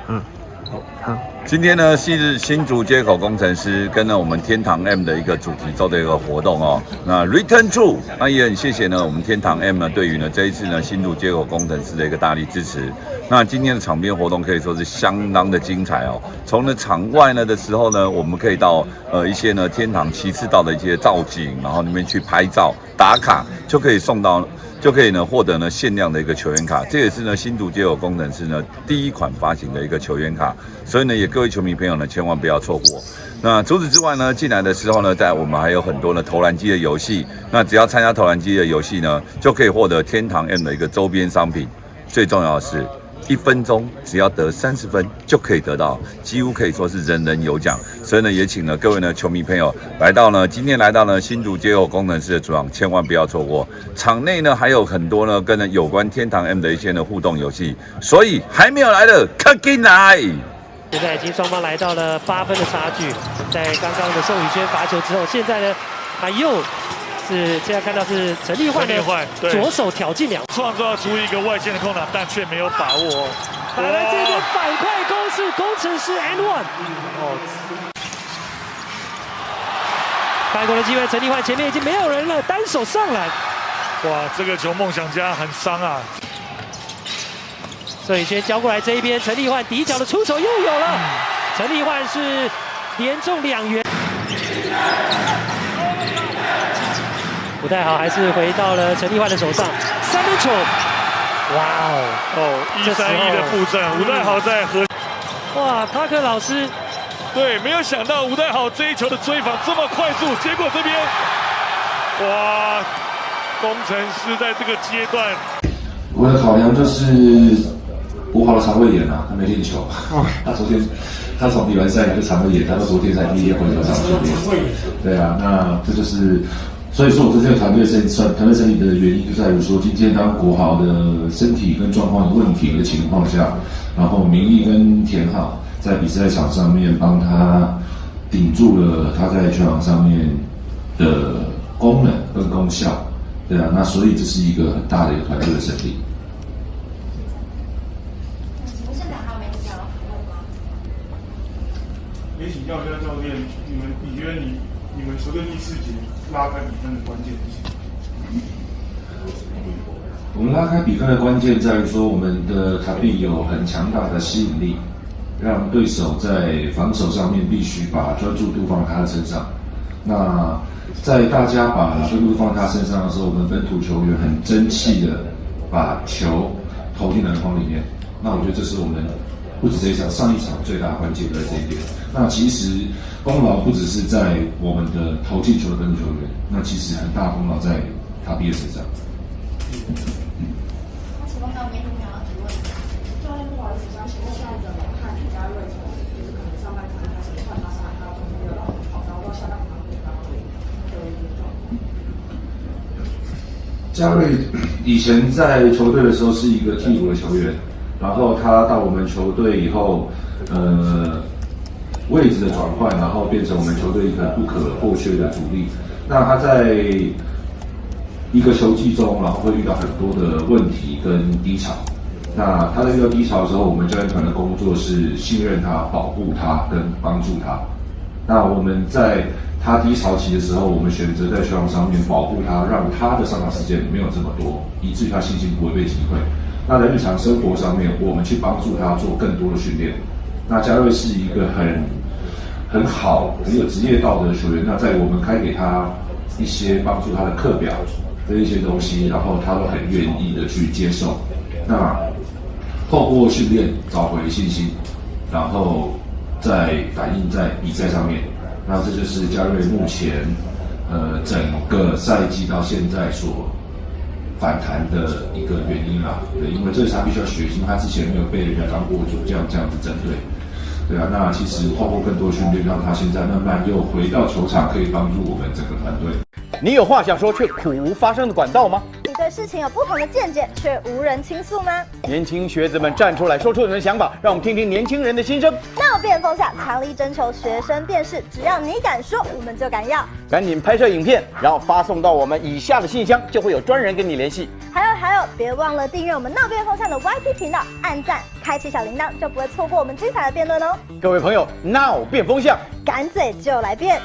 好。今天呢，是新竹街口工程师跟我们天堂 M 的一个主题周的一个活动哦。那 Return to， 那也很谢谢呢我们天堂 M 呢对于呢这一次呢新竹街口工程师的一个大力支持。那今天的场边活动可以说是相当的精彩哦。从呢场外呢的时候呢，我们可以到一些呢天堂旗次道的一些造景，然后里面去拍照打卡，就可以呢获得呢限量的一个球员卡，这也是呢新竹街口工程师呢第一款发行的一个球员卡，所以呢也各位球迷朋友呢千万不要错过。那除此之外呢，进来的时候呢，在我们还有很多呢投篮机的游戏，那只要参加投篮机的游戏呢，就可以获得天堂 M 的一个周边商品。最重要的是，1分钟只要得30分就可以得到，几乎可以说是人人有奖。所以呢，也请了各位呢球迷朋友今天来到呢新竹街口工程师的主场，千万不要错过。场内呢还有很多呢跟呢有关天堂 M 的一些呢互动游戏，所以还没有来的快进来！现在已经双方来到了8分的差距，在刚刚的宋宇轩罚球之后，现在呢他又是现在看到是陈立焕的左手挑进2，创造出一个外线的空档，但却没有把握。打来这边反快攻是工程师 and one， 开国的机会，陈立焕前面已经没有人了，单手上篮。哇，这个球梦想家很伤啊。宋宇轩交过来这一边，陈立焕底角的出手又有了，陈立焕是连中2元。不太好，还是回到了陈立焕的手上，三分球。哇哦，1-3-1的布阵，吴代豪在和。哇，塔克老师，对，没有想到吴代豪这一球的追防这么快速，结果这边，哇，工程师在这个阶段，我的考量就是吴豪的肠胃炎啊，他没练球，他从比完赛就肠胃炎，他到昨天才第一天回球场训练。对啊，那这就是。所以说，我说这个团队胜利的原因就在于说，今天当国豪的身体跟状况有问题的情况下，然后明义跟田浩在比赛场上面帮他顶住了他在球场上面的功能跟功效，对啊，那所以这是一个很大的一个团队的胜利。请问现在还有没有其他的讨论吗？也请教一下教练，你觉得你们球队第4节拉开比分的关键是什么？我们拉开比分的关键在于说，我们的塔比有很强大的吸引力，让对手在防守上面必须把专注度放在他的身上。那在大家把专注度放在他身上的时候，我们本土球员很争气的把球投进篮筐里面。那我觉得这是我们不止这一场，上一场最大的关键就在这一点。那其实功劳不只是在我们的投进球的本土球员，那其实很大功劳在塔比的身上。那请问还有没有想要提问？教练不好意思，想请问现在怎么看李佳瑞从就是可能上半场开始换他上来，他中间又老跑，然后到下半场又发挥的一个状况？佳瑞以前在球队的时候是一个替补的球员，然后他到我们球队以后，位置的转换，然后变成我们球队一个不可或缺的主力。那他在一个球季中，然后会遇到很多的问题跟低潮。那他在遇到低潮的时候，我们教练团的工作是信任他、保护他跟帮助他。那我们在他低潮期的时候，我们选择在球场上面保护他，让他的上场时间没有这么多，以至于他心情不会被击溃。那在日常生活上面，我们去帮助他做更多的训练。那佳瑞是一个很好、很有职业道德的球员。那在我们开给他一些帮助他的课表的一些东西，然后他都很愿意的去接受。那透过训练找回信心，然后再反映在比赛上面。那这就是佳瑞目前整个赛季到现在所反弹的一个原因啦。对，因为这是他必须要学习，因为他之前没有被人家当过主这样子针对。对啊，那其实透过更多训练，让他现在慢慢又回到球场，可以帮助我们整个团队。你有话想说却苦无发声的管道吗？你的事情有不同的见解，却无人倾诉吗？年轻学子们站出来，说出你们的想法，让我们听听年轻人的心声。闹变风向，强力征求学生辨识，只要你敢说，我们就敢要。赶紧拍摄影片，然后发送到我们以下的信箱，就会有专人跟你联系。还有，别忘了订阅我们闹变风向的 YT 频道，按赞，开启小铃铛，就不会错过我们精彩的辩论哦。各位朋友，闹变风向，敢嘴就来辩。